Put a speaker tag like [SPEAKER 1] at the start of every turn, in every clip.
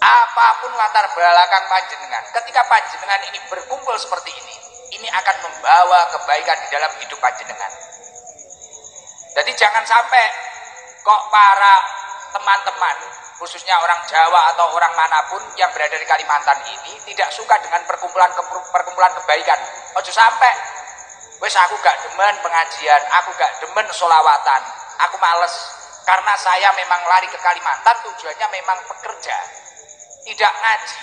[SPEAKER 1] apapun latar belakang panjenengan, ketika panjenengan ini berkumpul seperti ini akan membawa kebaikan di dalam hidup panjenengan. Jadi jangan sampai kok para teman-teman, khususnya orang Jawa atau orang manapun yang berada di Kalimantan ini tidak suka dengan perkumpulan kebaikan. Ojo sampai, wes aku gak demen pengajian, aku gak demen sholawatan, aku males. Karena saya memang lari ke Kalimantan tujuannya memang bekerja, tidak ngaji.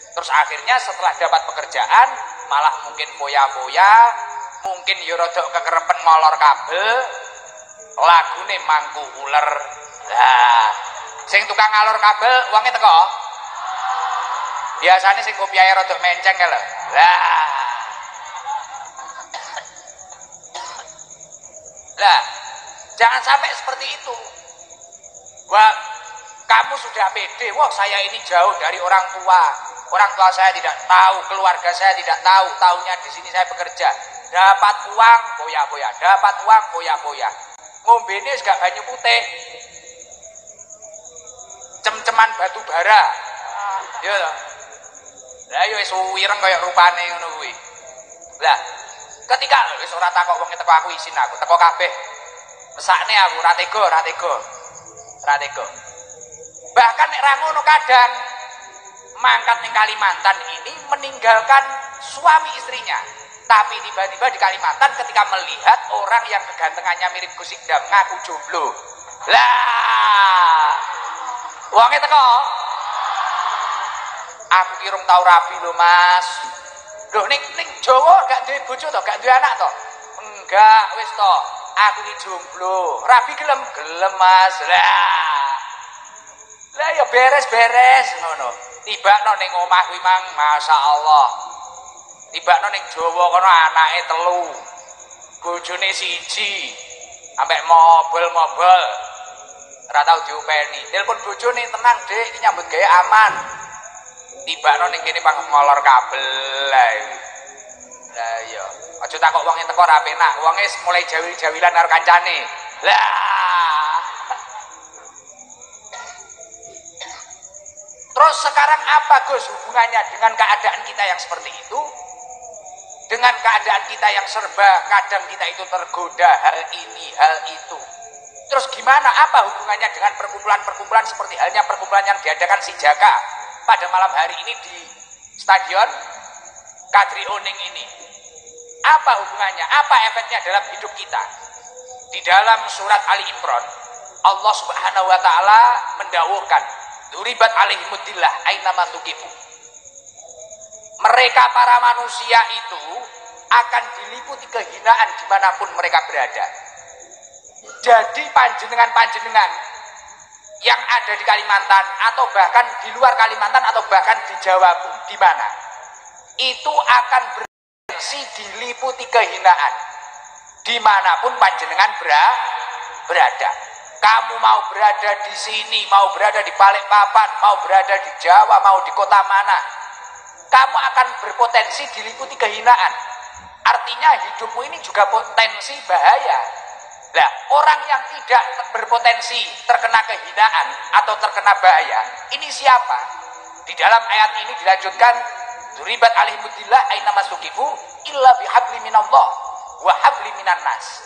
[SPEAKER 1] Terus akhirnya setelah dapat pekerjaan malah mungkin foya-foya, mungkin yorodok kekerepen ngolor kabel, lagune mangku uler. Lah, sing tukang ngalor kabel uangnya teko. Biasanya sing kopiahe rodok menceng ya lho. Lah, jangan sampai seperti itu. Wah, kamu sudah pede, wah saya ini jauh dari orang tua. Orang tua saya tidak tahu, keluarga saya tidak tahu, tahunya di sini saya bekerja. Dapat uang, boya-boya, dapat uang, boya-boya. Ngombene gak banyu putih. Cem-ceman batu bara. Ya lho. Lah yo wis wireng kaya rupane ngono kuwi. Lah, ketika wis ora takok wong teko aku isin aku, teko kabeh. Mesakne aku ora tega. Bahkan nek ra ngono kadang mangkat ning Kalimantan ini meninggalkan suami istrinya. Tapi tiba-tiba di Kalimantan ketika melihat orang yang kegantengannya mirip Gus Idam ngaku jomblo. Lah, wonge teko. Aku kirung tau rabi lho Mas. Loh ning Jawa gak duwe bojo to, gak duwe anak to? Enggak, wis to. Aku iki jomblo. Rabi gelem Mas. Lah ya beres ngono. Tibakno ning omah kuwi mang masyaallah. Tibakno ning Jawa kono anake 3. Bojone 1. Ambek mobil. Ora tau diopeni. Telepon bojone tenang, Dik, iki nyambut gawe aman. Tibakno ning kene pang ngolor kabel ae. Lah iya, aja takok wong teko ora penak. Wonge mulai jawil-jawilan karo kancane. Lah. Terus sekarang apa Gus hubungannya dengan keadaan kita yang seperti itu? Dengan keadaan kita yang serba kadang kita itu tergoda hal ini, hal itu. Terus gimana, apa hubungannya dengan perkumpulan-perkumpulan seperti halnya perkumpulan yang diadakan si Jaka pada malam hari ini di Stadion Kadri Oning ini? Apa hubungannya? Apa efeknya dalam hidup kita? Di dalam surat Ali Imran, Allah Subhanahu wa taala mendawuhkan, "Duribat alaihimudillah aina ma tuqifu." Mereka para manusia itu akan diliputi kehinaan dimanapun mereka berada. Jadi panjenengan yang ada di Kalimantan atau bahkan di luar Kalimantan atau bahkan di Jawa pun di mana itu akan berpotensi diliputi kehinaan dimanapun panjenengan berada. Kamu mau berada di sini, mau berada di Balikpapan, mau berada di Jawa, mau di kota mana, kamu akan berpotensi diliputi kehinaan. Artinya hidupmu ini juga potensi bahaya. Nah, orang yang tidak berpotensi terkena kehinaan atau terkena bahaya, ini siapa? Di dalam ayat ini dilanjutkan, "Duribat alaihimudillah aina masukifu illa bihabli minallah wa habli minan nas."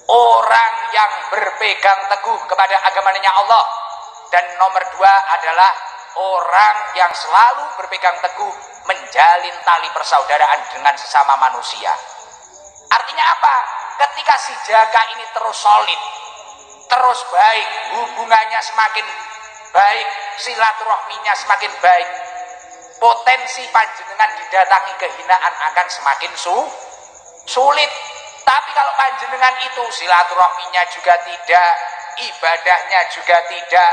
[SPEAKER 1] Orang yang berpegang teguh kepada agamanya Allah, dan nomor 2 adalah orang yang selalu berpegang teguh menjalin tali persaudaraan dengan sesama manusia. Artinya apa? Ketika si Jaka ini terus solid, terus baik, hubungannya semakin baik, silaturahminya semakin baik, potensi panjenengan didatangi kehinaan akan semakin sulit. Tapi kalau panjenengan itu silaturahminya juga tidak, ibadahnya juga tidak,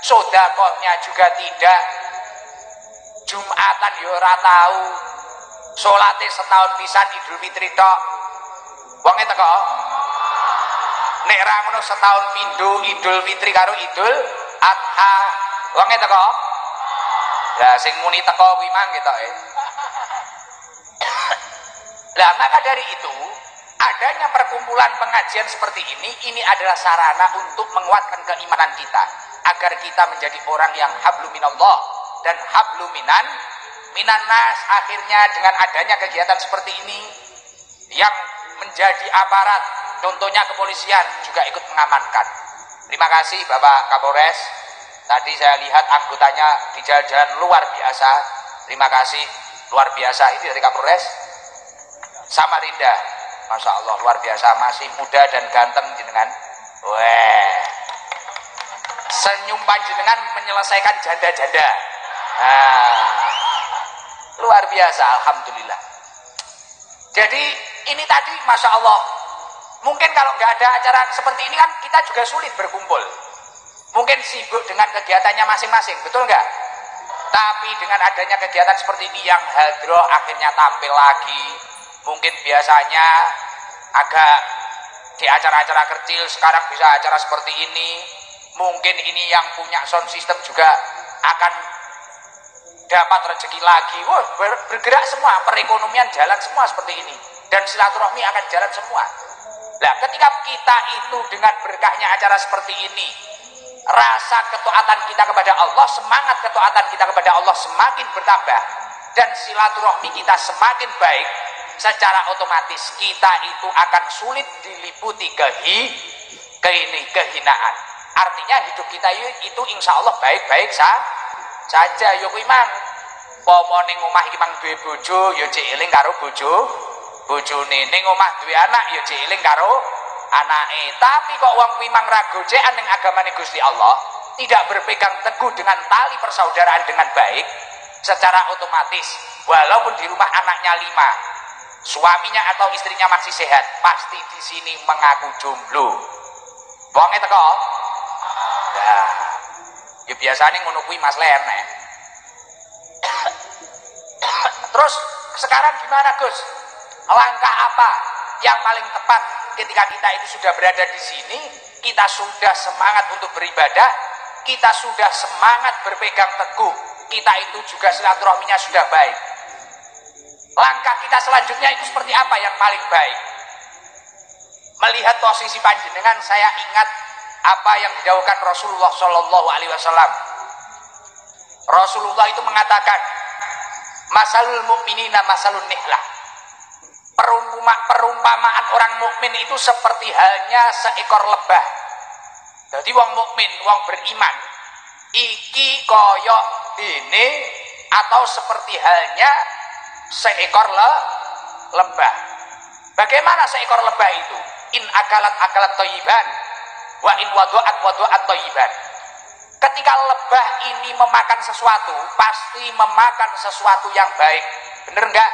[SPEAKER 1] sodakohnya juga tidak, Jumatan ya ora tahu, salate setahun pisan Idul Fitri tok. Wonge teko. Nek ra ngono setahun pindho Idul Fitri karo Idul Adha. Wonge teko. Lah sing muni teko kuwi mang ketoke. Lah maka dari itu, adanya perkumpulan pengajian seperti ini adalah sarana untuk menguatkan keimanan kita agar kita menjadi orang yang hablum minallah dan hablum minan nas. Akhirnya dengan adanya kegiatan seperti ini yang menjadi aparat, contohnya kepolisian juga ikut mengamankan. Terima kasih Bapak Kapolres. Tadi saya lihat anggotanya di jalan-jalan luar biasa. Terima kasih, luar biasa. Ini dari Kapolres Samarinda. Masya Allah, luar biasa, masih muda dan ganteng jenengan. Weh, senyum panjenengan menyelesaikan janda-janda. Nah, luar biasa, alhamdulillah. Jadi ini tadi Masya Allah, mungkin kalau nggak ada acara seperti ini kan kita juga sulit berkumpul. Mungkin sibuk dengan kegiatannya masing-masing, betul nggak? Tapi dengan adanya kegiatan seperti ini yang hadroh akhirnya tampil lagi. Mungkin biasanya agak di acara-acara kecil, sekarang bisa acara seperti ini. Mungkin ini yang punya sound system juga akan dapat rezeki lagi. Wah, bergerak semua, perekonomian jalan semua seperti ini, dan silaturahmi akan jalan semua. Nah, ketika kita itu dengan berkahnya acara seperti ini, rasa ketaatan kita kepada Allah, semangat ketaatan kita kepada Allah semakin bertambah, dan silaturahmi kita semakin baik, secara otomatis kita itu akan sulit diliputi kehinaan. Artinya hidup kita itu insya Allah baik-baik saja. Yo kuwi mang pomo ning omah iki mang duwe bojo, yo cek eling karo bojone. Ning omah duwe anak, yo cek eling karo anake. Tapi kok wong kuwi mang ra gocekan ning agamane Gusti Allah, tidak berpegang teguh dengan tali persaudaraan dengan baik, secara otomatis walaupun di rumah anaknya 5, suaminya atau istrinya masih sehat, pasti di sini mengaku jomblo. Wonge teko. Nah, ya biasanya ngono kuwi Mas Lene. Terus sekarang gimana Gus? Langkah apa yang paling tepat ketika kita itu sudah berada di sini, kita sudah semangat untuk beribadah, kita sudah semangat berpegang teguh, kita itu juga silaturahminya sudah baik. Langkah kita selanjutnya itu seperti apa yang paling baik? Melihat posisi panjenengan, saya ingat apa yang didhawuhkan Rasulullah Shallallahu Alaihi Wasallam. Rasulullah itu mengatakan, masalul mukminina masalun nihlah. Perumpamaan orang mukmin itu seperti halnya seekor lebah. Jadi wong mukmin, wong beriman, iki koyok ini atau seperti halnya seekor lebah. Bagaimana seekor lebah itu? In akalat thayyiban wa in wadu'at thayyiban. Ketika lebah ini memakan sesuatu, pasti memakan sesuatu yang baik. Bener enggak?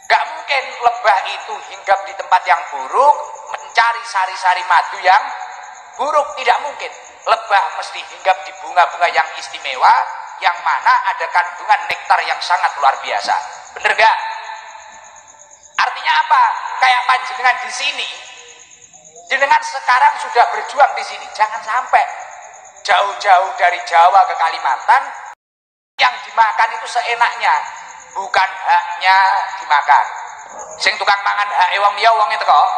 [SPEAKER 1] Enggak mungkin lebah itu hinggap di tempat yang buruk, mencari sari-sari madu yang buruk, tidak mungkin. Lebah mesti hinggap di bunga-bunga yang istimewa, yang mana ada kandungan nektar yang sangat luar biasa. Bener gak? Artinya apa? Kayak panjenengan di sini, jenengan sekarang sudah berjuang di sini. Jangan sampai jauh-jauh dari Jawa ke Kalimantan, yang dimakan itu seenaknya, bukan haknya dimakan. Sing tukang mangan hak wong liya wong itu kok.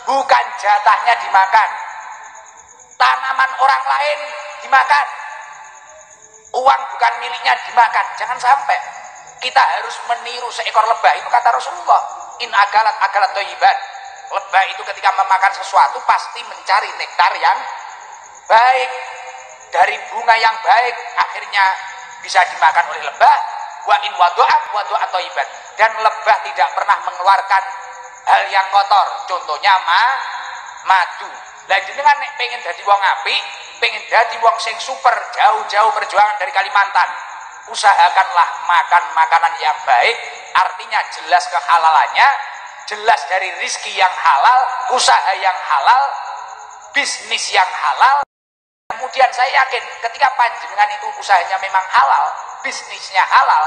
[SPEAKER 1] Bukan jatahnya dimakan. Tanaman orang lain dimakan. Uang bukan miliknya dimakan. Jangan sampai kita harus meniru seekor lebah. Itu kata Rasulullah, in akalat thayyiban. Lebah itu ketika memakan sesuatu pasti mencari nektar yang baik, dari bunga yang baik, akhirnya bisa dimakan oleh lebah. Wa in wadu'at thayyiban. Dan lebah tidak pernah mengeluarkan hal yang kotor. Contohnya madu. Lah jenengan nek pengen dadi wong apik, pengen dadi wong sing super, jauh-jauh perjuangan dari Kalimantan, usahakanlah makan makanan yang baik. Artinya jelas kehalalannya, jelas dari rizki yang halal, usaha yang halal, bisnis yang halal. Kemudian saya yakin ketika panjenengan itu usahanya memang halal, bisnisnya halal,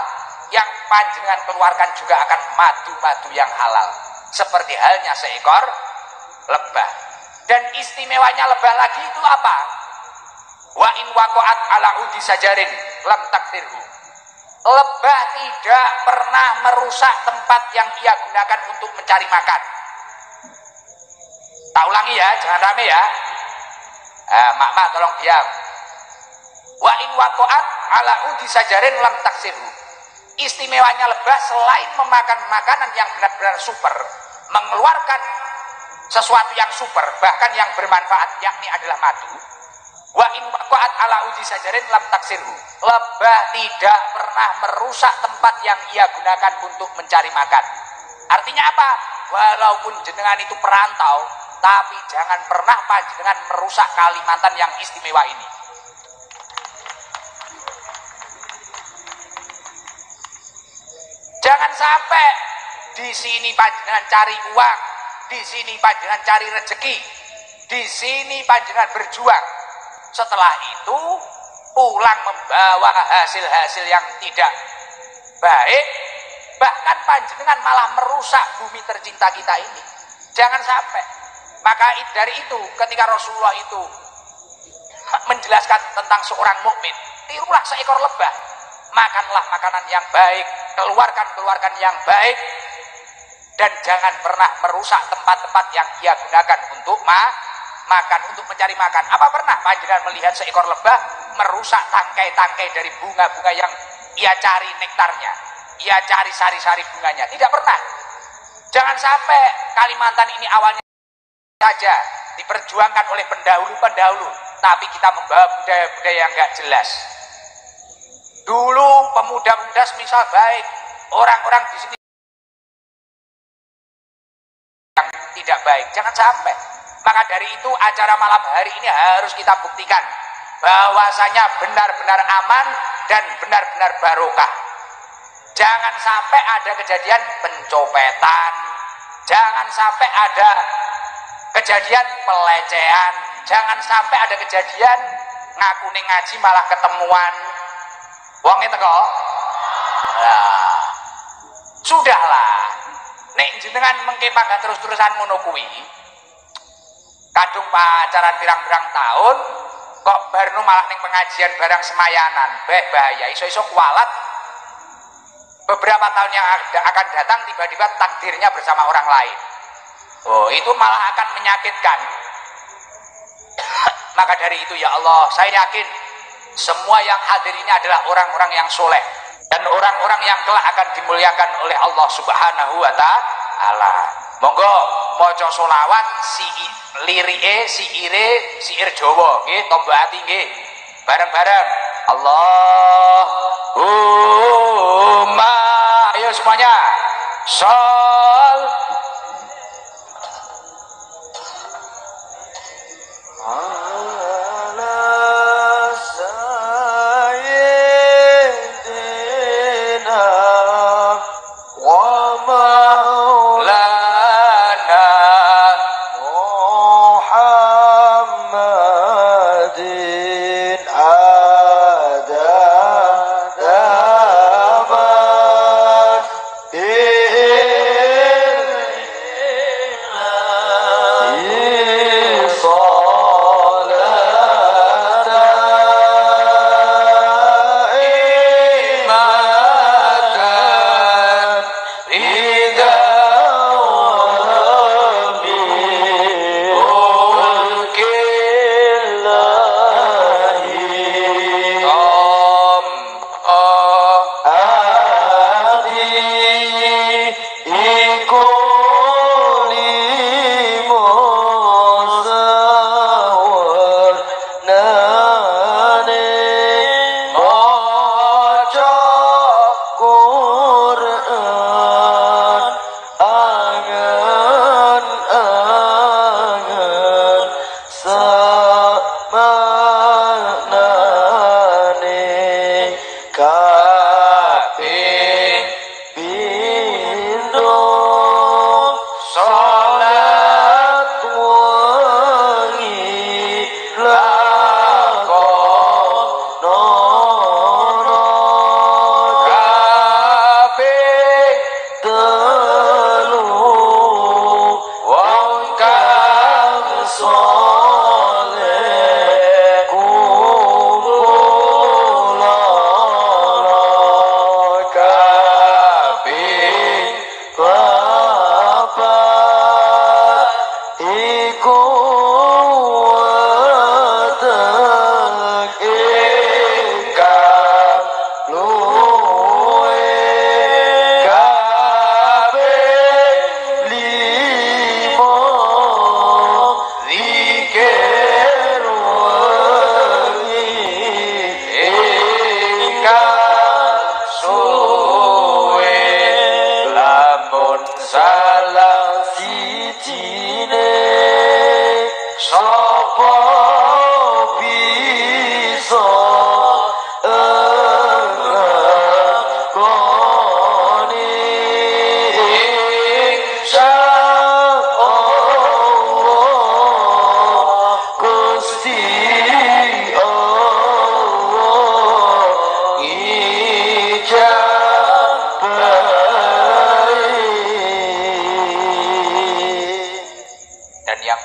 [SPEAKER 1] yang panjenengan keluarkan juga akan madu-madu yang halal, seperti halnya seekor lebah. Dan istimewanya lebah lagi itu apa? Wa in waqa'at ala udi sajarin lam takdirhu. Lebah tidak pernah merusak tempat yang ia gunakan untuk mencari makan. Tak ulangi ya, jangan rame ya. Mak tolong diam. Wa in waqa'at ala udi sajarin lam taksirhu. Istimewanya lebah selain memakan makanan yang benar-benar super, mengeluarkan sesuatu yang super, bahkan yang bermanfaat, yakni adalah madu. Wa in waqa'at ala udi sajarin lam taksirhu. Lebah tidak pernah merusak tempat yang ia gunakan untuk mencari makan. Artinya apa? Walaupun jenengan itu perantau, tapi jangan pernah panjenengan merusak Kalimantan yang istimewa ini. Jangan sampai di sini panjenengan cari uang, di sini panjenengan cari rezeki, di sini panjenengan berjuang. Setelah itu pulang membawa hasil-hasil yang tidak baik, bahkan panjenengan malah merusak bumi tercinta kita ini. Jangan sampai. Maka dari itu ketika Rasulullah itu menjelaskan tentang seorang mukmin, tirulah seekor lebah, makanlah makanan yang baik, keluarkan yang baik, dan jangan pernah merusak tempat-tempat yang ia gunakan untuk makan, untuk mencari makan. Apa pernah panjenengan melihat seekor lebah merusak tangkai-tangkai dari bunga-bunga yang ia cari nektarnya, ia cari sari-sari bunganya? Tidak pernah. Jangan sampai Kalimantan ini awalnya saja diperjuangkan oleh pendahulu-pendahulu, tapi kita membawa budaya-budaya yang enggak jelas. Dulu pemuda-pemuda semisal baik, orang-orang di sini yang tidak baik. Jangan sampai. Maka dari itu acara malam hari ini harus kita buktikan bahwasanya benar-benar aman dan benar-benar barokah. Jangan sampai ada kejadian pencopetan, jangan sampai ada kejadian pelecehan, jangan sampai ada kejadian ngaku ngaji malah ketemuan wong itu kok. Nah, sudahlah, nek jenengan mengke mangga terus-terusan ngono kuwi, kadung pacaran pirang-pirang tahun kok barno malah ning pengajian barang semayanan, bahaya, iso-iso kualat beberapa tahun yang akan datang tiba-tiba takdirnya bersama orang lain. Oh, itu malah akan menyakitkan. Maka dari itu ya Allah, saya yakin semua yang hadir ini adalah orang-orang yang soleh dan orang-orang yang kelak akan dimuliakan oleh Allah Subhanahu wa Ta'ala. Monggo maca selawat si lirike, siir Jawa nggih, tombo ati nggih. Bareng-bareng. Allahumma, ayo semuanya. Sol
[SPEAKER 2] Yeah.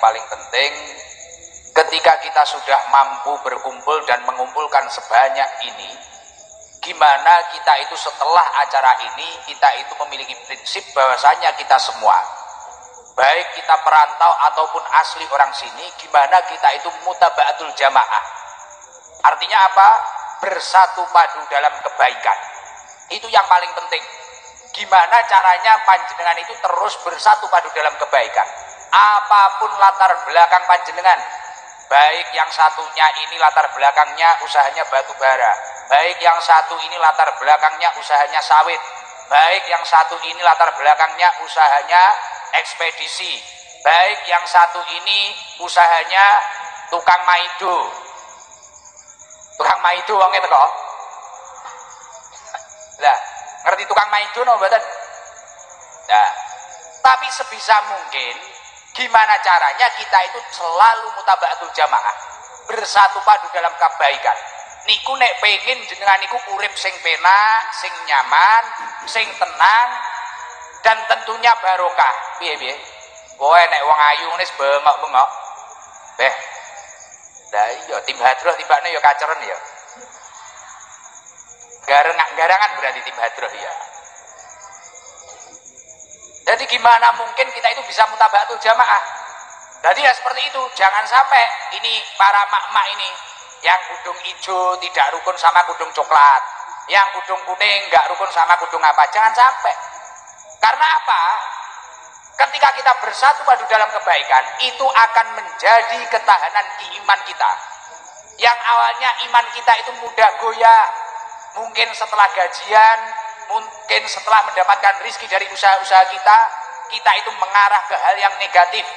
[SPEAKER 1] paling penting ketika kita sudah mampu berkumpul dan mengumpulkan sebanyak ini, gimana kita itu setelah acara ini kita itu memiliki prinsip bahwasanya kita semua, baik kita perantau ataupun asli orang sini, gimana kita itu mutaba'atul jamaah. Artinya apa? Bersatu padu dalam kebaikan. Itu yang paling penting. Gimana caranya panjenengan itu terus bersatu padu dalam kebaikan, apapun latar belakang panjenengan. Baik yang satunya ini latar belakangnya usahanya batu bara, baik yang satu ini latar belakangnya usahanya sawit, baik yang satu ini latar belakangnya usahanya ekspedisi, baik yang satu ini usahanya tukang maido. Tukang maido wong itu kok. Lah, ngerti tukang maido no mboten? Nah, tapi sebisa mungkin gimana caranya kita itu selalu mutaba'atul jamaah, bersatu padu dalam kebaikan. Niku nek pengen jenengan niku urip sing penak, sing nyaman, sing tenang, dan tentunya barokah. Piye-piye? Kowe nek wong ayu ngene bengok-bengok. Beh. Lah iya tim hadroh tibane ya kaceren ya. Garangan berarti tim hadroh ya. Jadi gimana mungkin kita itu bisa mutaba'atul jamaah? Jadi ya seperti itu, jangan sampai ini para mak-mak ini yang kudung hijau tidak rukun sama kudung coklat, yang kudung kuning nggak rukun sama kudung apa, jangan sampai. Karena apa? Ketika kita bersatu padu dalam kebaikan, itu akan menjadi ketahanan iman kita. Yang awalnya iman kita itu mudah goyah, mungkin setelah gajian, mungkin setelah mendapatkan rizki dari usaha-usaha kita, kita itu mengarah ke hal yang negatif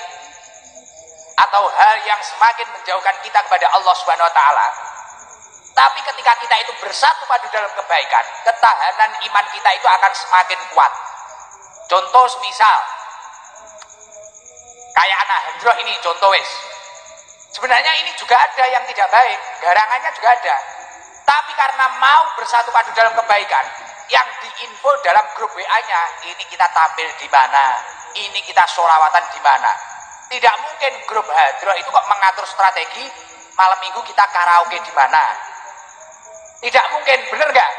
[SPEAKER 1] atau hal yang semakin menjauhkan kita kepada Allah Subhanahu wa taala. Tapi ketika kita itu bersatu padu dalam kebaikan, ketahanan iman kita itu akan semakin kuat. Contoh semisal kayak anak hadroh ini, contoh wis. Sebenarnya ini juga ada yang tidak baik, garangannya juga ada. Tapi karena mau bersatu padu dalam kebaikan, yang diinfo dalam grup WA-nya, ini kita tampil di mana, ini kita sholawatan di mana. Tidak mungkin grup hadroh itu kok mengatur strategi malam minggu kita karaoke di mana. Tidak mungkin, bener nggak?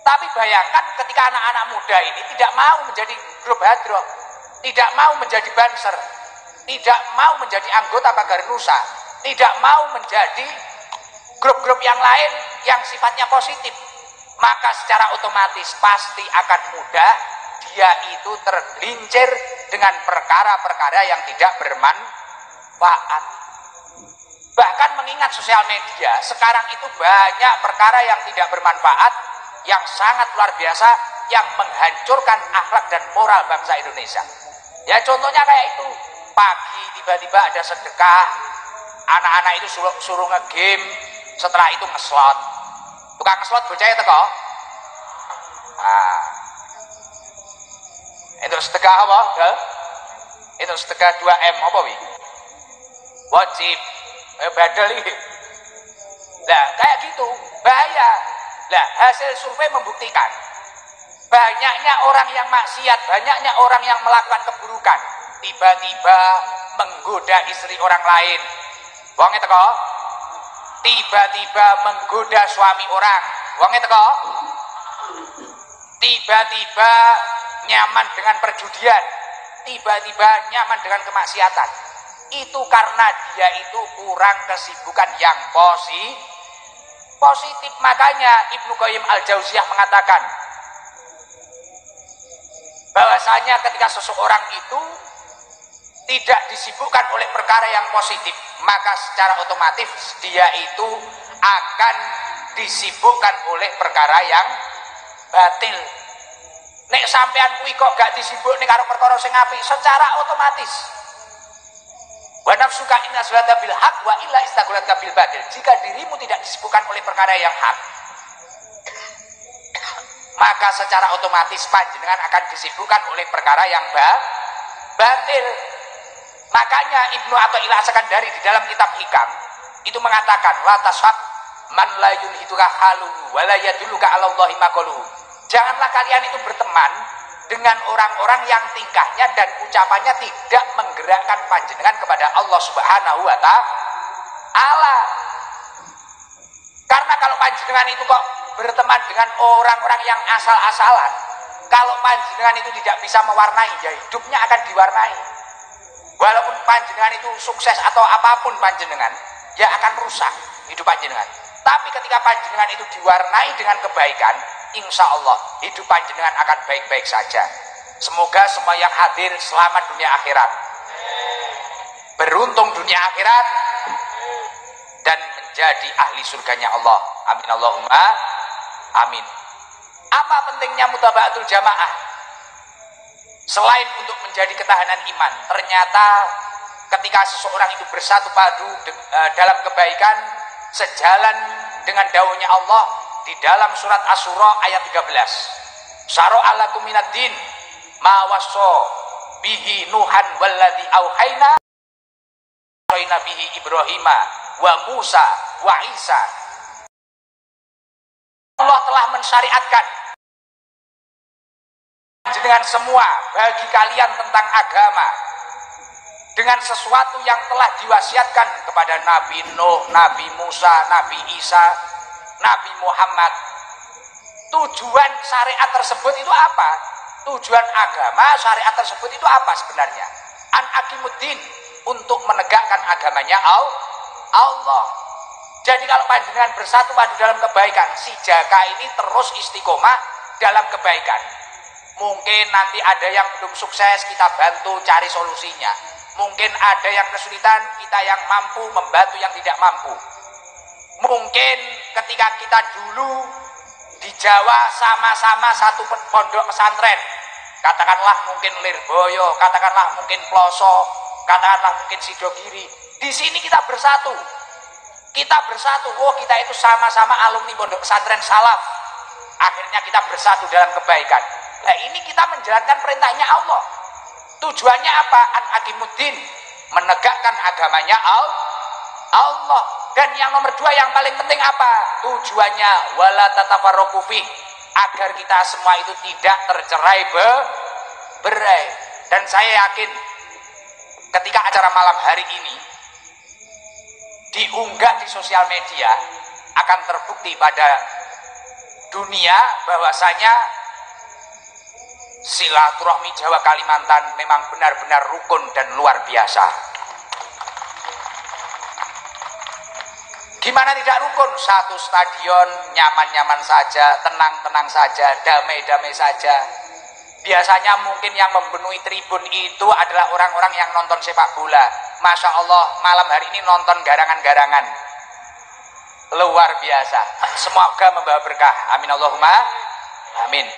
[SPEAKER 1] Tapi bayangkan ketika anak-anak muda ini tidak mau menjadi grup hadroh, tidak mau menjadi banser, tidak mau menjadi anggota Pagar Nusa, tidak mau menjadi grup-grup yang lain yang sifatnya positif, maka secara otomatis pasti akan mudah dia itu tergelincir dengan perkara-perkara yang tidak bermanfaat. Bahkan mengingat sosial media, sekarang itu banyak perkara yang tidak bermanfaat, yang sangat luar biasa, yang menghancurkan akhlak dan moral bangsa Indonesia. Ya contohnya kayak itu, pagi tiba-tiba ada sedekah, anak-anak itu suruh nge-game, setelah itu ngeslot. Tukang ngeslot bocahnya teko. Nah, itu sedekah apa? Itu sedekah 2M apa wi? Wajib. Badal iki. Nah, kayak gitu, bahaya. Nah, hasil survei membuktikan banyaknya orang yang maksiat, banyaknya orang yang melakukan keburukan, tiba-tiba menggoda istri orang lain. Wong teko. Tiba-tiba menggoda suami orang. Wong teko. Tiba-tiba nyaman dengan perjudian, tiba-tiba nyaman dengan kemaksiatan. Itu karena dia itu kurang kesibukan yang positif. Makanya Ibnu Qayyim Al-Jauziyah mengatakan bahwasanya ketika seseorang itu tidak disibukkan oleh perkara yang positif, maka secara otomatis dia itu akan disibukkan oleh perkara yang batil. Nek sampean kuwi kok gak disibuk nih karo perkara sing apik, secara otomatis Wa nafsuka in asghalatka bil haq wa illa istaghalatka bil batil. Jika dirimu tidak disibukkan oleh perkara yang hak, maka secara otomatis panjenengan akan disibukkan oleh perkara yang batil. Makanya Ibnu Athaillah As-Sakandari di dalam kitab Hikam itu mengatakan la tashab man la yulhiduka haluhu wa la yadulluka 'ala Allahi maqaluhu. Janganlah kalian itu berteman dengan orang-orang yang tingkahnya dan ucapannya tidak menggerakkan panjenengan kepada Allah Subhanahu wa ta'ala. Karena kalau panjenengan itu kok berteman dengan orang-orang yang asal-asalan, kalau panjenengan itu tidak bisa mewarnai, ya hidupnya akan diwarnai. Walaupun panjenengan itu sukses atau apapun panjenengan, ya akan rusak hidup panjenengan. Tapi ketika panjenengan itu diwarnai dengan kebaikan, insya Allah hidup panjenengan akan baik-baik saja. Semoga semua yang hadir selamat dunia akhirat, beruntung dunia akhirat, dan menjadi ahli surganya Allah. Amin Allahumma amin. Apa pentingnya mutaba'atul jamaah? Selain untuk menjadi ketahanan iman, ternyata ketika seseorang itu bersatu padu dalam kebaikan, sejalan dengan dawuhnya Allah di dalam surat Asy-Syura ayat 13. Syara'a lakum minad din ma wassa bihi Nuhan walladzi auhayna bihi Ibrahima wa Musa wa Isa. Allah telah mensyariatkan dengan semua bagi kalian tentang agama dengan sesuatu yang telah diwasiatkan kepada Nabi Nuh, Nabi Musa, Nabi Isa, Nabi Muhammad. Tujuan syariat tersebut itu apa? Tujuan agama syariat tersebut itu apa sebenarnya? An aqimuddin, untuk menegakkan agamanya Allah. Jadi kalau panjenengan bersatu padu dalam kebaikan, si jaka ini terus istiqomah dalam kebaikan. Mungkin nanti ada yang belum sukses, kita bantu cari solusinya. Mungkin ada yang kesulitan, kita yang mampu membantu yang tidak mampu. Mungkin ketika kita dulu di Jawa sama-sama satu pondok pesantren, katakanlah mungkin Lirboyo, katakanlah mungkin Ploso, katakanlah mungkin Sidogiri. Di sini kita bersatu. Kita bersatu, oh kita itu sama-sama alumni pondok pesantren salaf. Akhirnya kita bersatu dalam kebaikan. Nah ini kita menjalankan perintahnya Allah. Tujuannya apa? An aqimuddin, menegakkan agamanya Allah. Dan yang nomor dua yang paling penting apa? Tujuannya wala tatafarraqu fi, agar kita semua itu tidak tercerai-berai. Dan saya yakin ketika acara malam hari ini diunggah di sosial media, akan terbukti pada dunia bahwasanya silaturahmi Jawa Kalimantan memang benar-benar rukun dan luar biasa. Gimana tidak rukun? Satu stadion nyaman-nyaman saja, tenang-tenang saja, damai-damai saja. Biasanya mungkin yang memenuhi tribun itu adalah orang-orang yang nonton sepak bola. Masya Allah, malam hari ini nonton garangan-garangan. Luar biasa. Semoga membawa berkah. Amin Allahumma amin.